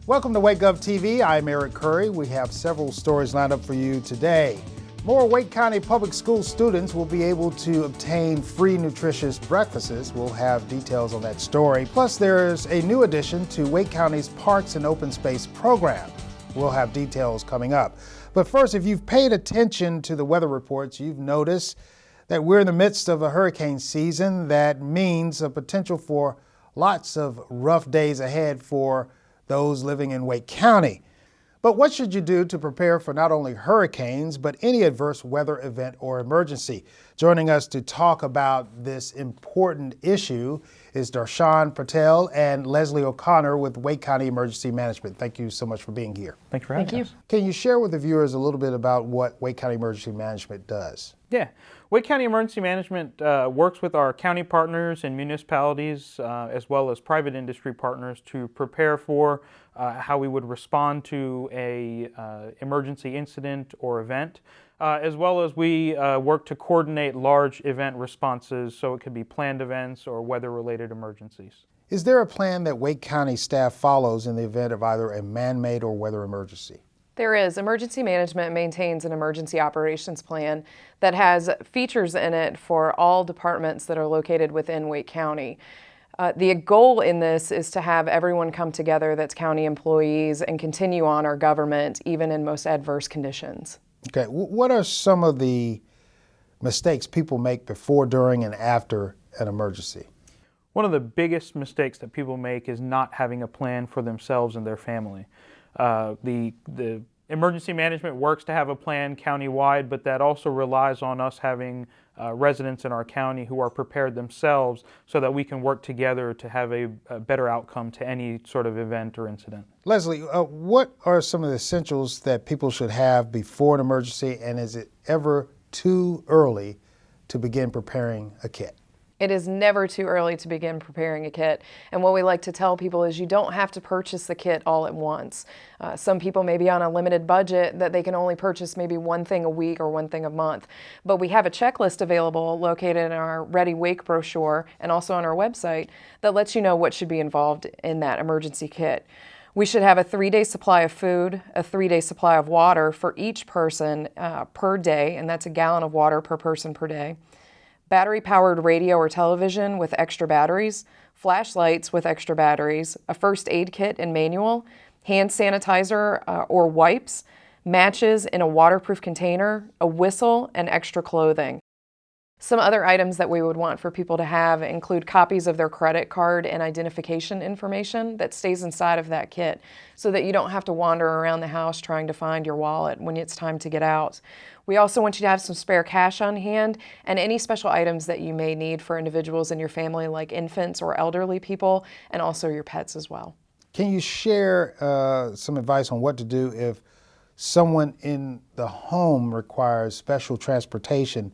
Welcome to WGTV. I'm Eric Curry. We have several stories lined up for you today. More Wake County Public School students will be able to obtain free nutritious breakfasts. We'll have details on that story. Plus, there's a new addition to Wake County's Parks and Open Space program. We'll have details coming up. But first, if you've paid attention to the weather reports, you've noticed that we're in the midst of a hurricane season. That means a potential for lots of rough days ahead for those living in Wake County. But what should you do to prepare for not only hurricanes, but any adverse weather event or emergency? Joining us to talk about this important issue is Darshan Patel and Leslie O'Connor with Wake County Emergency Management. Thank you so much for being here. Thanks for having us. Can you share with the viewers a little bit about what Wake County Emergency Management does? Yeah. Wake County Emergency Management works with our county partners and municipalities as well as private industry partners to prepare for how we would respond to a emergency incident or event, as well as we work to coordinate large event responses, so it could be planned events or weather-related emergencies. Is there a plan that Wake County staff follows in the event of either a man-made or weather emergency? There is. Emergency Management maintains an emergency operations plan that has features in it for all departments that are located within Wake County. The goal in this is to have everyone come together that's county employees and continue on our government even in most adverse conditions. Okay, what are some of the mistakes people make before, during, and after an emergency? One of the biggest mistakes that people make is not having a plan for themselves and their family. The emergency management works to have a plan countywide, but that also relies on us having residents in our county who are prepared themselves so that we can work together to have a better outcome to any sort of event or incident. Leslie, what are some of the essentials that people should have before an emergency, and is it ever too early to begin preparing a kit? It is never too early to begin preparing a kit. And what we like to tell people is you don't have to purchase the kit all at once. Some people may be on a limited budget that they can only purchase maybe one thing a week or one thing a month. But we have a checklist available located in our Ready Wake brochure and also on our website that lets you know what should be involved in that emergency kit. We should have a 3-day supply of food, a 3-day supply of water for each person per day, and that's a gallon of water per person per day. Battery-powered radio or television with extra batteries, flashlights with extra batteries, a first aid kit and manual, hand sanitizer or wipes, matches in a waterproof container, a whistle, and extra clothing. Some other items that we would want for people to have include copies of their credit card and identification information that stays inside of that kit so that you don't have to wander around the house trying to find your wallet when it's time to get out. We also want you to have some spare cash on hand and any special items that you may need for individuals in your family like infants or elderly people, and also your pets as well. Can you share some advice on what to do if someone in the home requires special transportation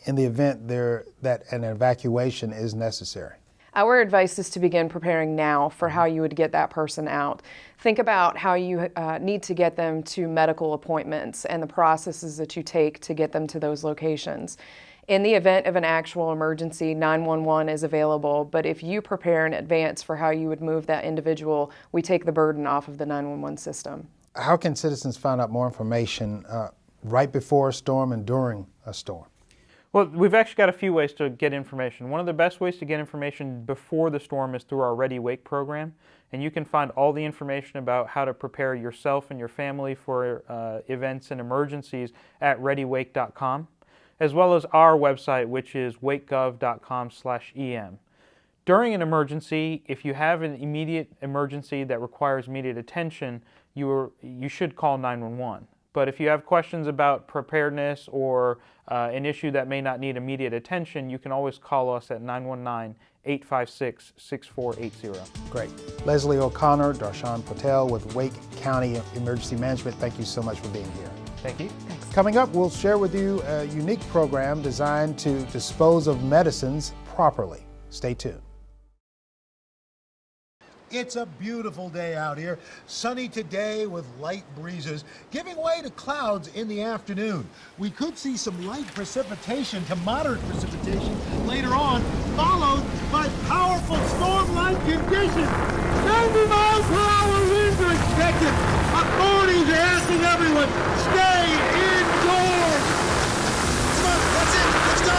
in the event that an evacuation is necessary? Our advice is to begin preparing now for how you would get that person out. Think about how you need to get them to medical appointments and the processes that you take to get them to those locations. In the event of an actual emergency, 911 is available, but if you prepare in advance for how you would move that individual, we take the burden off of the 911 system. How can citizens find out more information right before a storm and during a storm? Well, we've actually got a few ways to get information. One of the best ways to get information before the storm is through our Ready Wake program, and you can find all the information about how to prepare yourself and your family for events and emergencies at readywake.com, as well as our website, which is wakegov.com/em. During an emergency, if you have an immediate emergency that requires immediate attention, you should call 911. But if you have questions about preparedness or an issue that may not need immediate attention, you can always call us at 919-856-6480. Great. Leslie O'Connor, Darshan Patel with Wake County Emergency Management, thank you so much for being here. Thank you. Thanks. Coming up, we'll share with you a unique program designed to dispose of medicines properly. Stay tuned. It's a beautiful day out here. Sunny today with light breezes, giving way to clouds in the afternoon. We could see some light precipitation to moderate precipitation later on, followed by powerful storm-like conditions. 90 miles per hour winds are Authorities are asking everyone, stay indoors. Come on, that's it. Let's go.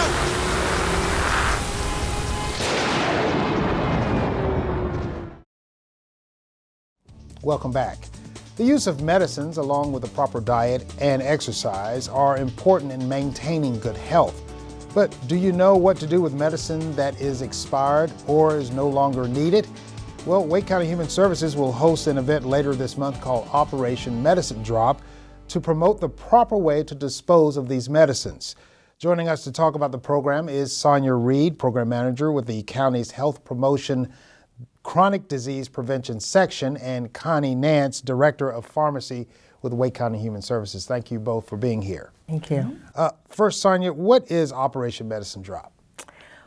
Welcome back. The use of medicines along with a proper diet and exercise are important in maintaining good health. But do you know what to do with medicine that is expired or is no longer needed? Well, Wake County Human Services will host an event later this month called Operation Medicine Drop to promote the proper way to dispose of these medicines. Joining us to talk about the program is Sonia Reed, Program Manager with the county's Health Promotion Chronic Disease Prevention Section, and Connie Nance, Director of Pharmacy with Wake County Human Services. Thank you both for being here. Thank you. First, Sonia, what is Operation Medicine Drop?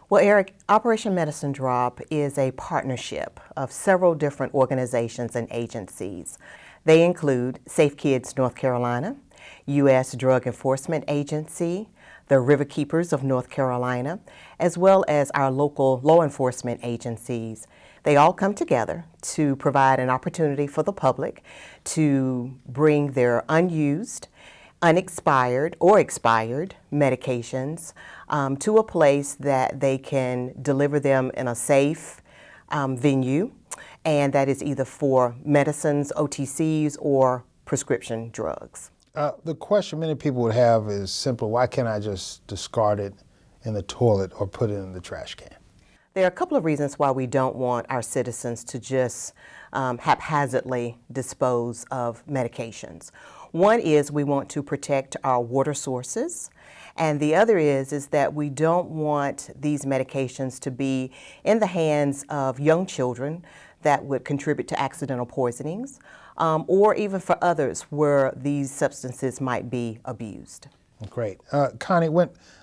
Well, Eric, Operation Medicine Drop is a partnership of several different organizations and agencies. They include Safe Kids North Carolina, U.S. Drug Enforcement Agency, the Riverkeepers of North Carolina, as well as our local law enforcement agencies. They all come together to provide an opportunity for the public to bring their unused, unexpired, or expired medications to a place that they can deliver them in a safe venue, and that is either for medicines, OTCs, or prescription drugs. The question many people would have is simple: why can't I just discard it in the toilet or put it in the trash can? There are a couple of reasons why we don't want our citizens to just haphazardly dispose of medications. One is we want to protect our water sources, and the other is that we don't want these medications to be in the hands of young children that would contribute to accidental poisonings, or even for others where these substances might be abused. Great. Connie,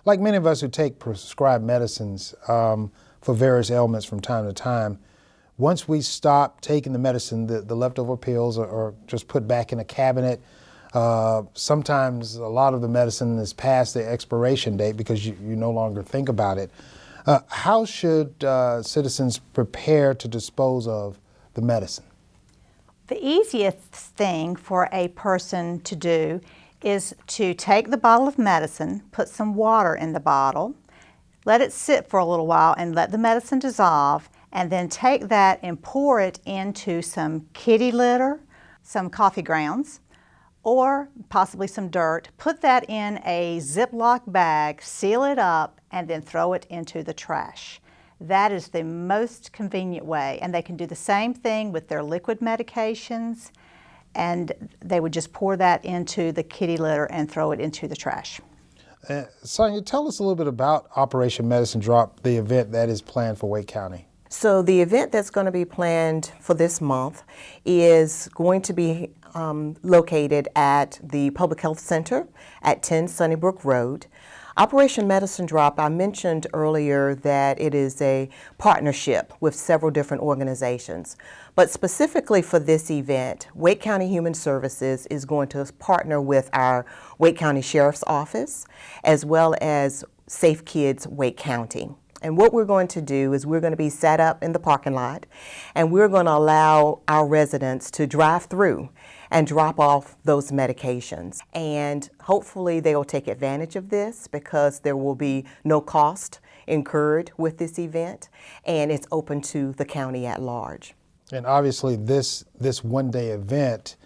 like many of us who take prescribed medicines for various ailments from time to time, once we stop taking the medicine, the leftover pills are just put back in a cabinet. Sometimes a lot of the medicine is past the expiration date because you no longer think about it. How should citizens prepare to dispose of the medicine? The easiest thing for a person to do is to take the bottle of medicine, put some water in the bottle, let it sit for a little while and let the medicine dissolve, and then take that and pour it into some kitty litter, some coffee grounds, or possibly some dirt. Put that in a Ziploc bag, seal it up, and then throw it into the trash. That is the most convenient way, and they can do the same thing with their liquid medications, and they would just pour that into the kitty litter and throw it into the trash. Sonia, tell us a little bit about Operation Medicine Drop, the event that is planned for Wake County. So the event that's going to be planned for this month is going to be located at the Public Health Center at 10 Sunnybrook Road. Operation Medicine Drop, I mentioned earlier that it is a partnership with several different organizations. But specifically for this event, Wake County Human Services is going to partner with our Wake County Sheriff's Office as well as Safe Kids Wake County. And what we're going to do is we're going to be set up in the parking lot, and we're going to allow our residents to drive through and drop off those medications. And hopefully they will take advantage of this because there will be no cost incurred with this event, and it's open to the county at large. And obviously this one-day event,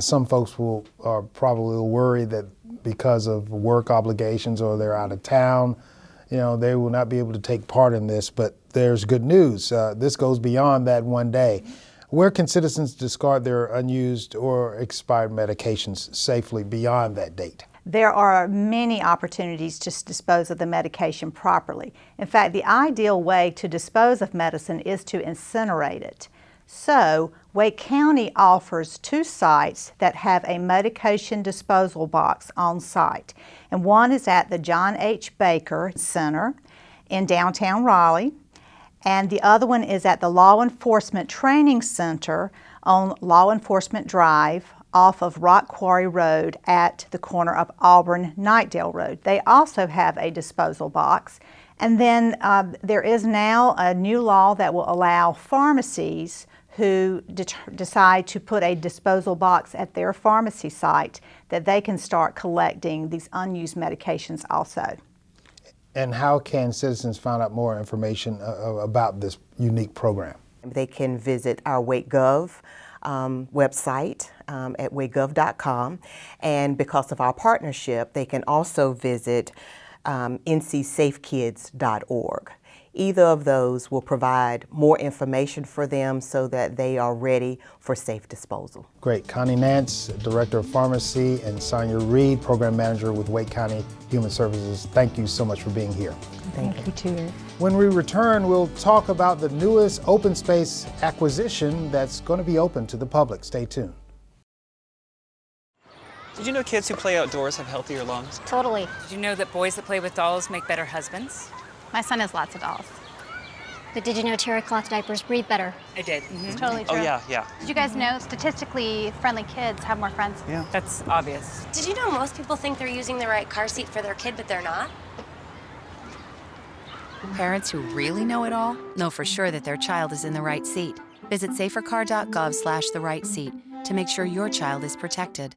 some folks are probably worried that because of work obligations or they're out of town, they will not be able to take part in this, but there's good news. This goes beyond that one day. Where can citizens discard their unused or expired medications safely beyond that date? There are many opportunities to dispose of the medication properly. In fact, the ideal way to dispose of medicine is to incinerate it. So, Wake County offers 2 sites that have a medication disposal box on site. And one is at the John H. Baker Center in downtown Raleigh, and the other one is at the Law Enforcement Training Center on Law Enforcement Drive off of Rock Quarry Road at the corner of Auburn-Knightdale Road. They also have a disposal box. And then there is now a new law that will allow pharmacies who decide to put a disposal box at their pharmacy site that they can start collecting these unused medications also. And how can citizens find out more information about this unique program? They can visit our WakeGov website at wakegov.com, and because of our partnership, they can also visit ncsafekids.org. Either of those will provide more information for them so that they are ready for safe disposal. Great. Connie Nance, Director of Pharmacy, and Sonia Reed, Program Manager with Wake County Human Services, thank you so much for being here. Thank you too. When we return, we'll talk about the newest open space acquisition that's going to be open to the public. Stay tuned. Did you know kids who play outdoors have healthier lungs? Totally. Did you know that boys that play with dolls make better husbands? My son has lots of dolls. But did you know terry cloth diapers breathe better? I did. It's totally true. Oh, yeah. Did you guys know statistically friendly kids have more friends? Yeah. That's obvious. Did you know most people think they're using the right car seat for their kid, but they're not? Parents who really know it all know for sure that their child is in the right seat. Visit safercar.gov/the-right-seat to make sure your child is protected.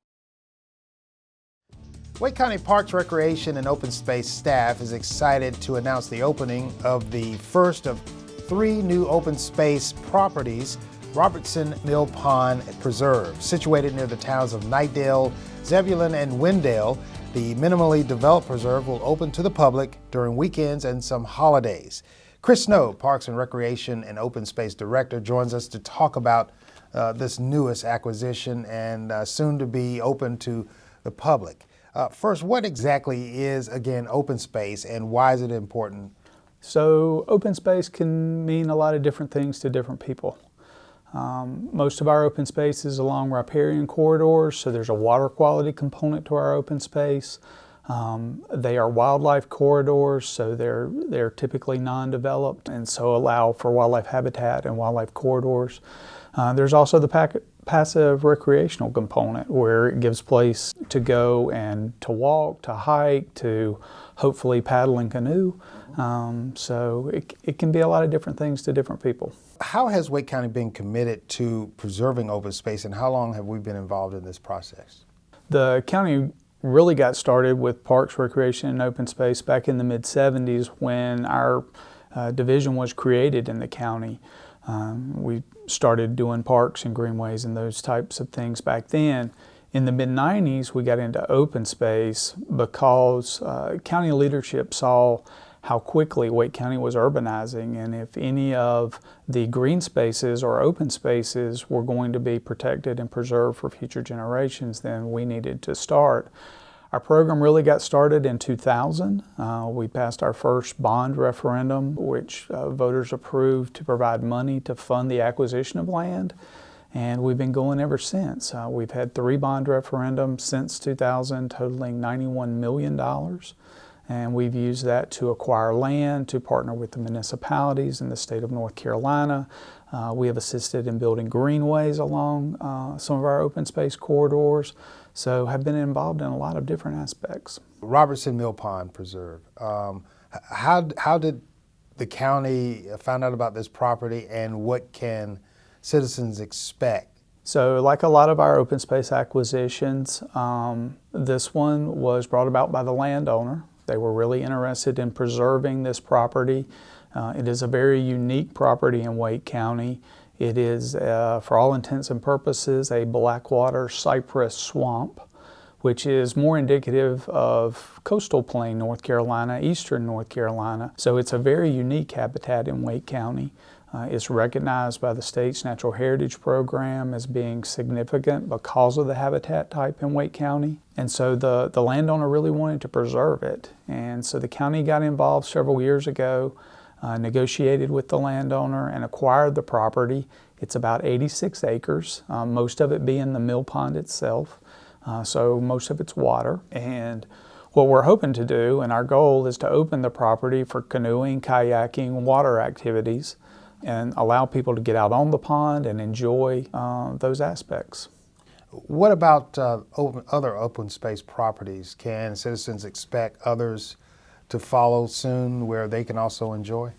Wake County Parks, Recreation, and Open Space staff is excited to announce the opening of the first of 3 new open space properties, Robertson Mill Pond Preserve. Situated near the towns of Knightdale, Zebulon, and Wendell, the minimally developed preserve will open to the public during weekends and some holidays. Chris Snow, Parks and Recreation and Open Space Director, joins us to talk about this newest acquisition and soon to be open to the public. First, what exactly is, again, open space and why is it important? So open space can mean a lot of different things to different people. Most of our open space is along riparian corridors, so there's a water quality component to our open space. They are wildlife corridors, so they're typically non-developed and so allow for wildlife habitat and wildlife corridors. There's also the passive recreational component where it gives place to go and to walk, to hike, to hopefully paddle and canoe. So it can be a lot of different things to different people. How has Wake County been committed to preserving open space and how long have we been involved in this process? The county really got started with parks, recreation, and open space back in the mid-70s when our division was created in the county. We started doing parks and greenways and those types of things back then. In the mid-90s, we got into open space because county leadership saw how quickly Wake County was urbanizing, and if any of the green spaces or open spaces were going to be protected and preserved for future generations, then we needed to start. Our program really got started in 2000. We passed our first bond referendum, which voters approved to provide money to fund the acquisition of land, and we've been going ever since. We've had 3 bond referendums since 2000, totaling $91 million, and we've used that to acquire land, to partner with the municipalities in the state of North Carolina. We have assisted in building greenways along some of our open space corridors, so have been involved in a lot of different aspects. Robertson Mill Pond Preserve. How did the county find out about this property and what can citizens expect? So like a lot of our open space acquisitions, this one was brought about by the landowner. They were really interested in preserving this property. It is a very unique property in Wake County. It is, for all intents and purposes, a blackwater cypress swamp, which is more indicative of coastal plain North Carolina, eastern North Carolina. So it's a very unique habitat in Wake County. It's recognized by the state's Natural Heritage Program as being significant because of the habitat type in Wake County. And so the landowner really wanted to preserve it. And so the county got involved several years ago, negotiated with the landowner and acquired the property. It's about 86 acres, most of it being the mill pond itself. So most of it's water. And what we're hoping to do, and our goal, is to open the property for canoeing, kayaking, water activities, and allow people to get out on the pond and enjoy those aspects. What about other open space properties? Can citizens expect others to follow soon where they can also enjoy?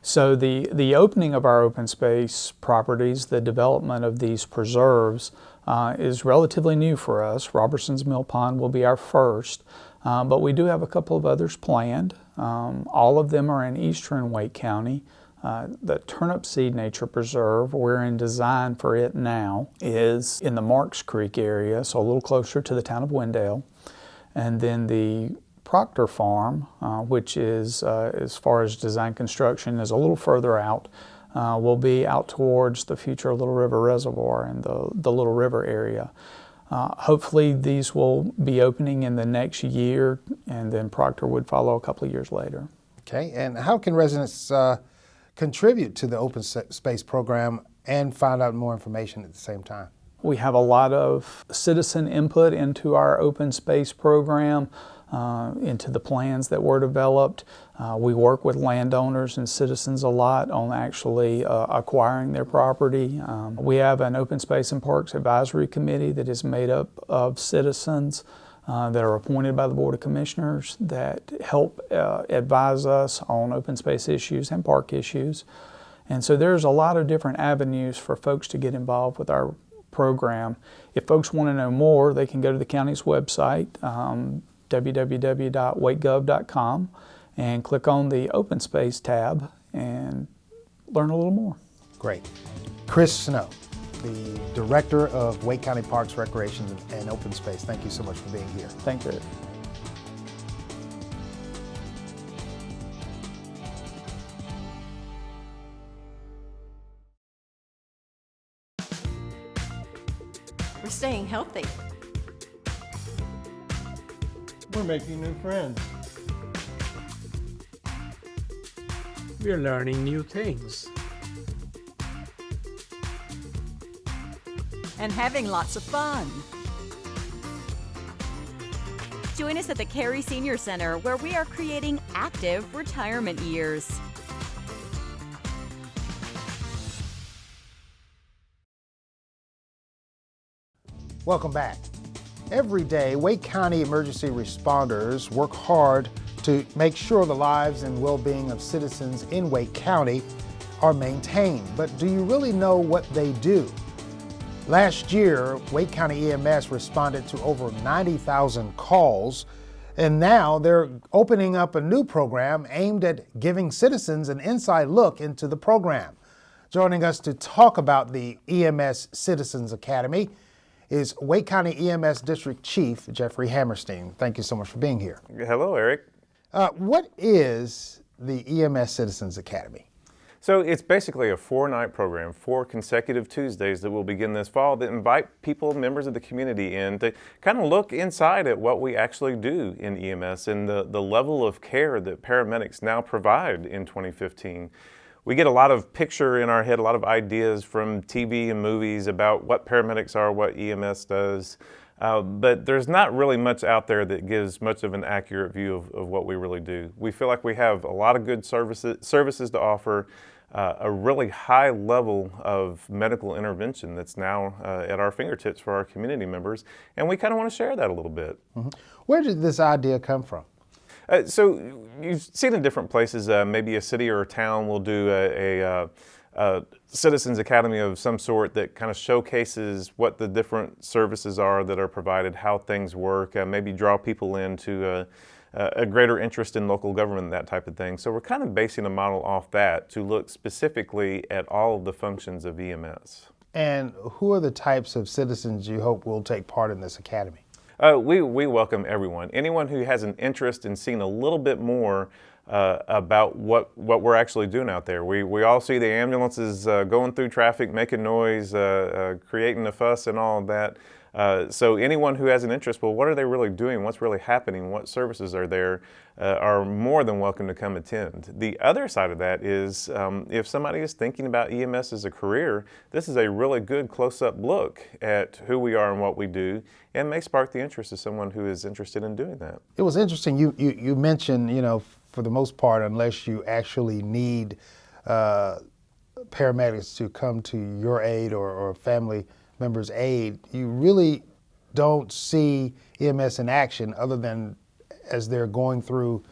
So the opening of our open space properties, the development of these preserves is relatively new for us. Robertson's Mill Pond will be our first, but we do have a couple of others planned. All of them are in eastern Wake County. The Turnip Seed Nature Preserve, we're in design for it now, is in the Marks Creek area, so a little closer to the town of Wendell. And then the Proctor Farm, which is, as far as design construction, is a little further out, will be out towards the future Little River Reservoir and the Little River area. Hopefully these will be opening in the next year, and then Proctor would follow a couple of years later. Okay, and how can residents contribute to the open space program and find out more information at the same time? We have a lot of citizen input into our open space program, into the plans that were developed. We work with landowners and citizens a lot on actually acquiring their property. We have an Open Space and Parks Advisory Committee that is made up of citizens that are appointed by the Board of Commissioners that help advise us on open space issues and park issues. And so there's a lot of different avenues for folks to get involved with our program. If folks want to know more, they can go to the county's website, www.wakegov.com, and click on the Open Space tab and learn a little more. Great. Chris Snow, the Director of Wake County Parks, Recreation, and Open Space. Thank you so much for being here. Thank you. We're staying healthy. We're making new friends. We're learning new things. And having lots of fun. Join us at the Cary Senior Center, where we are creating active retirement years. Welcome back. Every day, Wake County emergency responders work hard to make sure the lives and well-being of citizens in Wake County are maintained. But do you really know what they do? Last year, Wake County EMS responded to over 90,000 calls, and now they're opening up a new program aimed at giving citizens an inside look into the program. Joining us to talk about the EMS Citizens Academy is Wake County EMS District Chief Jeffrey Hammerstein. Thank you so much for being here. Hello, Eric. What is the EMS Citizens Academy? So it's basically a 4-night program, 4 consecutive Tuesdays that will begin this fall that invite people, members of the community in to kind of look inside at what we actually do in EMS and the level of care that paramedics now provide in 2015. We get a lot of picture in our head, a lot of ideas from TV and movies about what paramedics are, what EMS does, but there's not really much out there that gives much of an accurate view of what we really do. We feel like we have a lot of good services to offer, a really high level of medical intervention that's now at our fingertips for our community members, and we kind of want to share that a little bit. Mm-hmm. Where did this idea come from? So you've seen in different places, maybe a city or a town will do a Citizens Academy of some sort that kind of showcases what the different services are that are provided, how things work, maybe draw people into a greater interest in local government, that type of thing. So we're kind of basing a model off that to look specifically at all of the functions of EMS. And who are the types of citizens you hope will take part in this academy? We welcome everyone. Anyone who has an interest in seeing a little bit more about what we're actually doing out there. We all see the ambulances going through traffic, making noise, creating a fuss and all of that. So anyone who has an interest, well, what are they really doing? What's really happening? What services are there? Are more than welcome to come attend. The other side of that is if somebody is thinking about EMS as a career, this is a really good close-up look at who we are and what we do, and may spark the interest of someone who is interested in doing that. It was interesting. You mentioned, for the most part, unless you actually need paramedics to come to your aid or family members' aid, you really don't see EMS in action other than as they're going through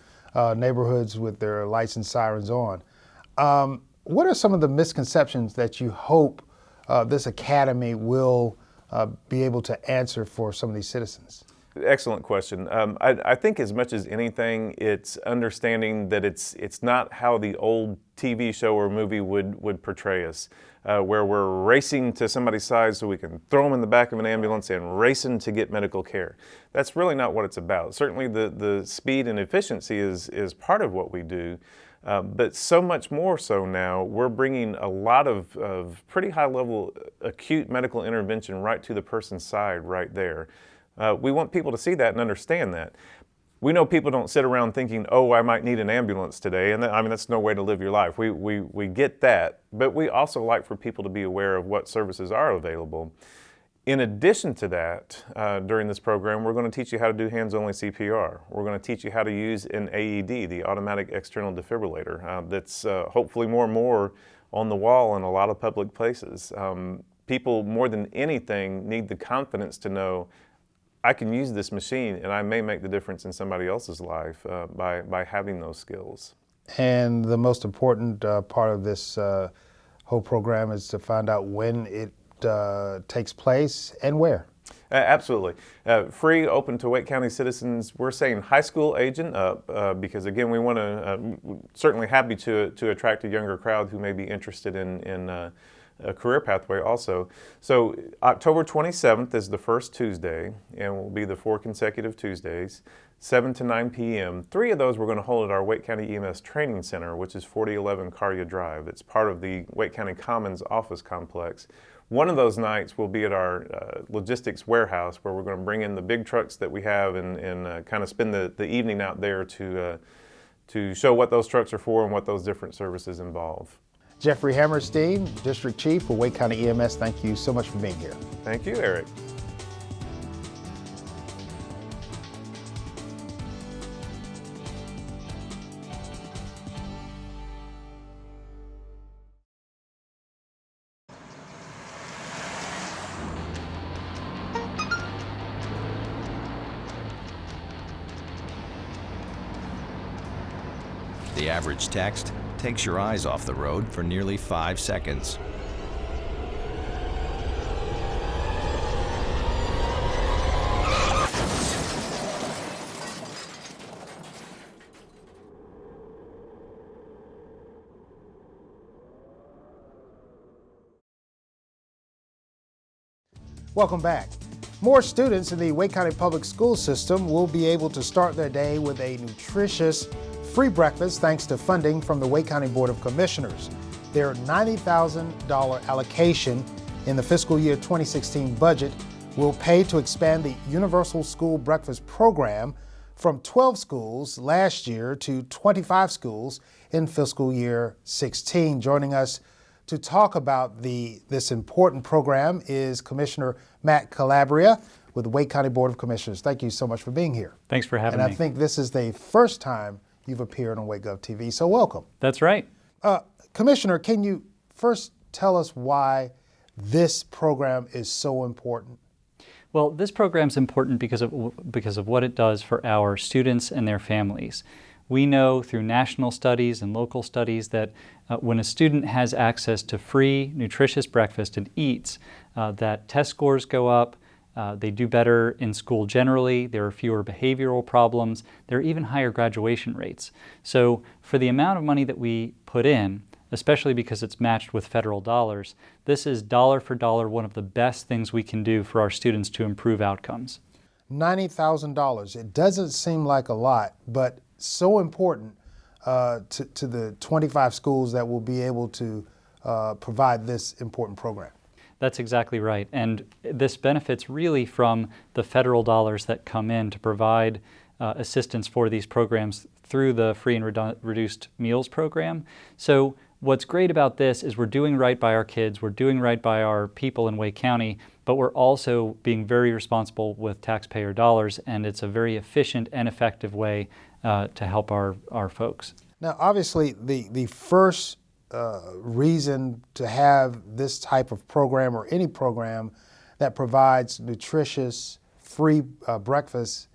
neighborhoods with their lights and sirens on. What are some of the misconceptions that you hope this academy will be able to answer for some of these citizens? Excellent question. I think as much as anything, it's understanding that it's not how the old TV show or movie would portray us, where we're racing to somebody's side so we can throw them in the back of an ambulance and racing to get medical care. That's really not what it's about. Certainly the speed and efficiency is part of what we do, but so much more so now, we're bringing a lot of pretty high level acute medical intervention right to the person's side right there. We want people to see that and understand that. We know people don't sit around thinking, oh, I might need an ambulance today, and I mean, that's no way to live your life. We get that, but we also like for people to be aware of what services are available. In addition to that, during this program, we're going to teach you how to do hands-only CPR. We're going to teach you how to use an AED, the automatic external defibrillator, that's hopefully more and more on the wall in a lot of public places. People, more than anything, need the confidence to know I can use this machine and I may make the difference in somebody else's life by having those skills. And the most important part of this whole program is to find out when it takes place and where. Absolutely. Free, open to Wake County citizens. We're saying high school age and up because, again, we want to certainly happy to attract a younger crowd who may be interested in a career pathway also. So October 27th is the first Tuesday, and will be the 4 consecutive Tuesdays, 7 to 9 p.m. 3 of those we're going to hold at our Wake County EMS Training Center, which is 4011 Carya Drive. It's part of the Wake County Commons office complex. One of those nights will be at our logistics warehouse, where we're going to bring in the big trucks that we have and kind of spend the evening out there to show what those trucks are for and what those different services involve. Jeffrey Hammerstein, District Chief for Wake County EMS, thank you so much for being here. Thank you, Eric. The average text takes your eyes off the road for nearly 5 seconds. Welcome back. More students in the Wake County Public School System will be able to start their day with a nutritious free breakfast thanks to funding from the Wake County Board of Commissioners. Their $90,000 allocation in the fiscal year 2016 budget will pay to expand the Universal School Breakfast Program from 12 schools last year to 25 schools in fiscal year 16. Joining us to talk about this important program is Commissioner Matt Calabria with the Wake County Board of Commissioners. Thank you so much for being here. Thanks for having me. And I think this is the first time you've appeared on WakeGov TV, so welcome. That's right. Commissioner, can you first tell us why this program is so important? Well, this program is important because of what it does for our students and their families. We know through national studies and local studies that when a student has access to free, nutritious breakfast and eats, that test scores go up, they do better in school generally, there are fewer behavioral problems, there are even higher graduation rates. So for the amount of money that we put in, especially because it's matched with federal dollars, this is dollar for dollar one of the best things we can do for our students to improve outcomes. $90,000. It doesn't seem like a lot, but so important to the 25 schools that will be able to provide this important program. That's exactly right. And this benefits really from the federal dollars that come in to provide assistance for these programs through the Free and Reduced Meals program. So what's great about this is we're doing right by our kids, we're doing right by our people in Wake County, but we're also being very responsible with taxpayer dollars, and it's a very efficient and effective way to help our folks. Now, obviously, the first reason to have this type of program or any program that provides nutritious, free breakfasts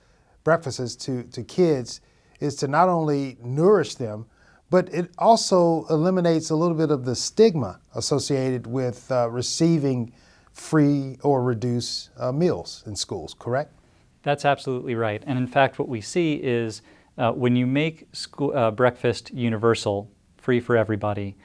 to kids is to not only nourish them, but it also eliminates a little bit of the stigma associated with receiving free or reduced meals in schools, correct? That's absolutely right. And in fact, what we see is when you make school, breakfast universal, free for everybody,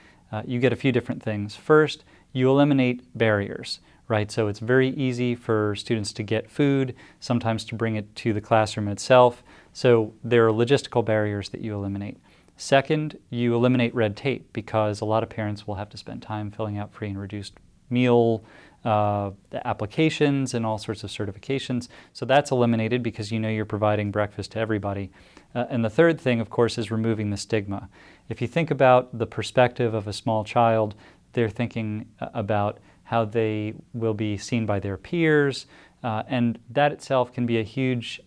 you get a few different things. First, you eliminate barriers, right? So it's very easy for students to get food, sometimes to bring it to the classroom itself. So there are logistical barriers that you eliminate. Second, you eliminate red tape because a lot of parents will have to spend time filling out free and reduced meal applications and all sorts of certifications. So that's eliminated because you know you're providing breakfast to everybody. And the third thing, of course, is removing the stigma. If you think about the perspective of a small child, they're thinking about how they will be seen by their peers, and that itself can be a huge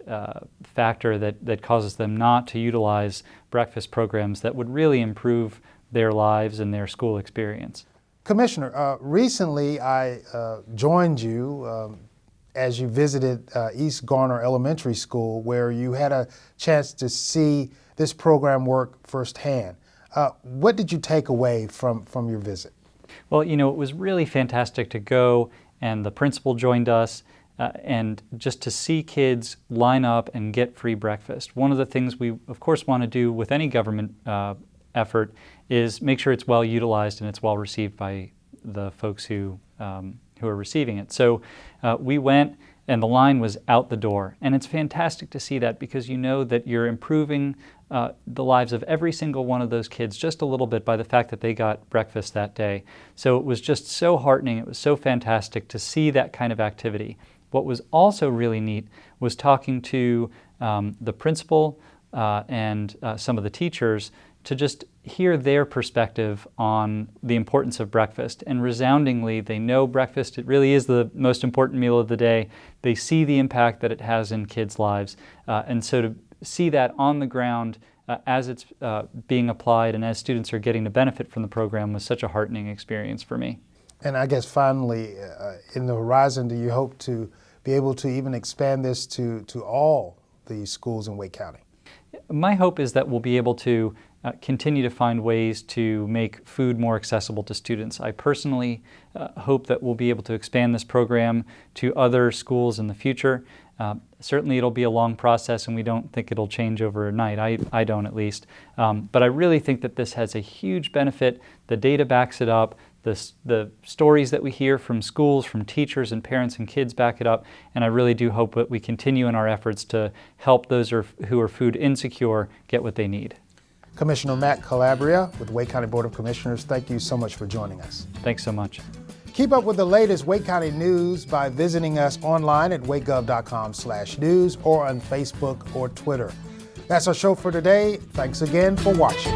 factor that causes them not to utilize breakfast programs that would really improve their lives and their school experience. Commissioner, recently I joined you as you visited East Garner Elementary School, where you had a chance to see this program work firsthand. What did you take away from your visit? Well, you know, it was really fantastic to go, and the principal joined us, and just to see kids line up and get free breakfast. One of the things we, of course, want to do with any government effort is make sure it's well utilized and it's well received by the folks who are receiving it. So we went, and the line was out the door. And it's fantastic to see that because you know that you're improving the lives of every single one of those kids just a little bit by the fact that they got breakfast that day. So it was just so heartening. It was so fantastic to see that kind of activity. What was also really neat was talking to the principal and some of the teachers to just hear their perspective on the importance of breakfast. And resoundingly, they know breakfast, it really is the most important meal of the day. They see the impact that it has in kids' lives. And so to see that on the ground as it's being applied and as students are getting to benefit from the program was such a heartening experience for me. And I guess finally, in the horizon, do you hope to be able to even expand this to all the schools in Wake County? My hope is that we'll be able to continue to find ways to make food more accessible to students. I personally hope that we'll be able to expand this program to other schools in the future. Certainly it'll be a long process and we don't think it'll change overnight. I don't at least. But I really think that this has a huge benefit. The data backs it up. The stories that we hear from schools, from teachers and parents and kids back it up, and I really do hope that we continue in our efforts to help those who are food insecure get what they need. Commissioner Matt Calabria with Wake County Board of Commissioners, thank you so much for joining us. Thanks so much. Keep up with the latest Wake County news by visiting us online at wakegov.com/news or on Facebook or Twitter. That's our show for today. Thanks again for watching.